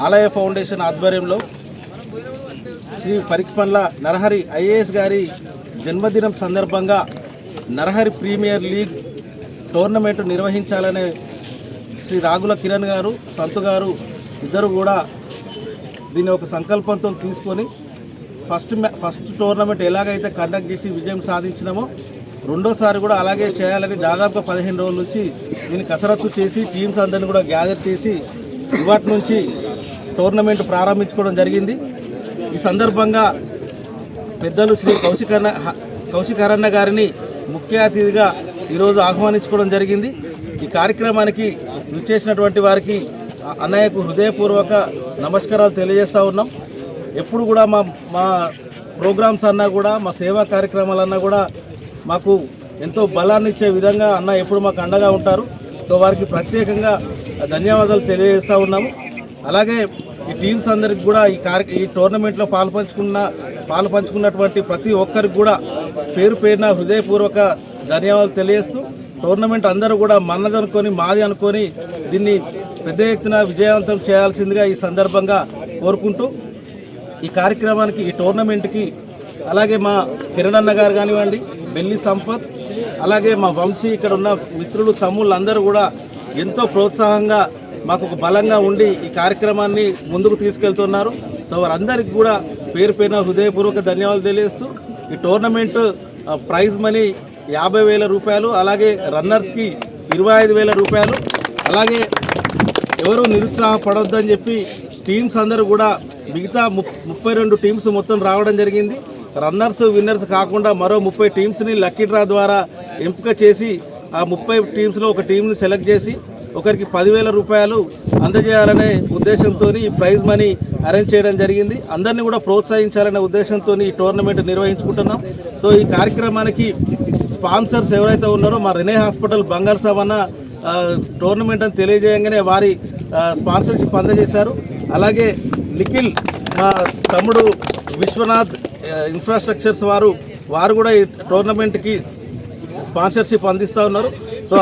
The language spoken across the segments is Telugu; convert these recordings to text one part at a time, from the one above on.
ఆలయ ఫౌండేషన్ ఆధ్వర్యంలో శ్రీ పరిక్పండ్ల నరహరి ఐఏఎస్ గారి జన్మదినం సందర్భంగా నరహరి ప్రీమియర్ లీగ్ టోర్నమెంట్ నిర్వహించాలనే శ్రీ రాగుల కిరణ్ గారు, సంతు గారు ఇద్దరు కూడా దీన్ని ఒక సంకల్పంతో తీసుకొని ఫస్ట్ టోర్నమెంట్ ఎలాగైతే కండక్ట్ చేసి విజయం సాధించినామో రెండోసారి కూడా అలాగే చేయాలని దాదాపుగా 15 రోజుల నుంచి దీన్ని కసరత్తు చేసి టీమ్స్ అందరినీ కూడా గ్యాదర్ చేసి ఇవాటి నుంచి టోర్నమెంట్ ప్రారంభించుకోవడం జరిగింది. ఈ సందర్భంగా పెద్దలు శ్రీ కౌశికరన్న గారిని ముఖ్య అతిథిగా ఈరోజు ఆహ్వానించుకోవడం జరిగింది. ఈ కార్యక్రమానికి విచ్చేసినటువంటి వారికి అన్నయ్యకు హృదయపూర్వక నమస్కారాలు తెలియజేస్తూ ఉన్నాం. ఎప్పుడు కూడా మా ప్రోగ్రామ్స్ అన్నా కూడా మా సేవా కార్యక్రమాలన్నా కూడా మాకు ఎంతో బలాన్ని ఇచ్చే విధంగా అన్న ఎప్పుడు మాకు అండగా ఉంటారు. సో వారికి ప్రత్యేకంగా ధన్యవాదాలు తెలియజేస్తూ ఉన్నాము. అలాగే ఈ టీమ్స్ అందరికి కూడా ఈ టోర్నమెంట్లో పాల్పంచుకున్నటువంటి ప్రతి ఒక్కరికి కూడా పేరు పేరున హృదయపూర్వక ధన్యవాదాలు తెలియజేస్తూ టోర్నమెంట్ అందరూ కూడా మనదనుకొని మాది అనుకొని దీన్ని పెద్ద ఎత్తున విజయవంతం చేయాల్సిందిగా ఈ సందర్భంగా కోరుకుంటూ ఈ కార్యక్రమానికి ఈ టోర్నమెంట్కి అలాగే మా కిరణ్ అన్న గారు కానివ్వండి, బెల్లి సంపత్, అలాగే మా వంశీ, ఇక్కడ ఉన్న మిత్రులు తమ్ముళ్ళు అందరూ కూడా ఎంతో ప్రోత్సాహంగా మాకు ఒక బలంగా ఉండి ఈ కార్యక్రమాన్ని ముందుకు తీసుకెళ్తున్నారు. సో వారందరికీ కూడా పేరు పేరున హృదయపూర్వక ధన్యవాదాలు తెలియజేస్తూ ఈ టోర్నమెంట్ ప్రైజ్ మనీ 50,000 రూపాయలు, అలాగే రన్నర్స్కి 25,000 రూపాయలు. అలాగే ఎవరు నిరుత్సాహపడొద్దని చెప్పి టీమ్స్ అందరూ కూడా మిగతా 32 టీమ్స్ మొత్తం రావడం జరిగింది. రన్నర్స్ విన్నర్స్ కాకుండా మరో 30 టీమ్స్ని లక్కీ డ్రా ద్వారా ఎంపిక చేసి ఆ 30 టీమ్స్లో ఒక టీంని సెలెక్ట్ చేసి ఒకరికి 10,000 రూపాయలు అందజేయాలనే ఉద్దేశంతో ఈ ప్రైజ్ మనీ అరేంజ్ చేయడం జరిగింది. అందరినీ కూడా ప్రోత్సహించాలనే ఉద్దేశంతో ఈ టోర్నమెంట్ నిర్వహించుకుంటున్నాం. సో ఈ కార్యక్రమానికి స్పాన్సర్స్ ఎవరైతే ఉన్నారో మా రెనే హాస్పిటల్ బంగారు సాబన్న టోర్నమెంట్ అని తెలియజేయంగానే వారి స్పాన్సర్షిప్ అందజేశారు. అలాగే నిఖిల్ మా తమ్ముడు విశ్వనాథ్ ఇన్ఫ్రాస్ట్రక్చర్స్ వారు కూడా ఈ టోర్నమెంట్కి స్పాన్సర్షిప్ అందిస్తూ ఉన్నారు. సో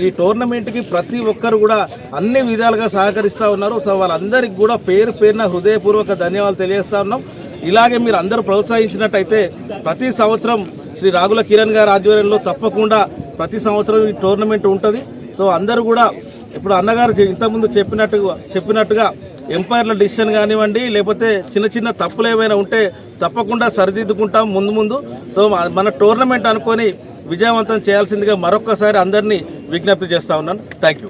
ఈ టోర్నమెంట్కి ప్రతి ఒక్కరు కూడా అన్ని విధాలుగా సహకరిస్తూ ఉన్నారు. సో వాళ్ళందరికీ కూడా పేరు పేరున హృదయపూర్వక ధన్యవాదాలు తెలియజేస్తూ ఉన్నాం. ఇలాగే మీరు అందరూ ప్రోత్సహించినట్టయితే ప్రతి సంవత్సరం శ్రీ రాగుల కిరణ్ గారి ఆధ్వర్యంలో తప్పకుండా ప్రతి సంవత్సరం ఈ టోర్నమెంట్ ఉంటుంది. సో అందరూ కూడా ఇప్పుడు అన్నగారు ఇంతకుముందు చెప్పినట్టుగా ఎంపైర్ల డిసిషన్ కానివ్వండి, లేకపోతే చిన్న చిన్న తప్పులు ఏమైనా ఉంటే తప్పకుండా సరిదిద్దుకుంటాం ముందు. సో మన టోర్నమెంట్ అనుకొని విజయవంతం చేయాల్సిందిగా మరొక్కసారి అందరినీ విజ్ఞప్తి చేస్తూ ఉన్నాను. Thank you.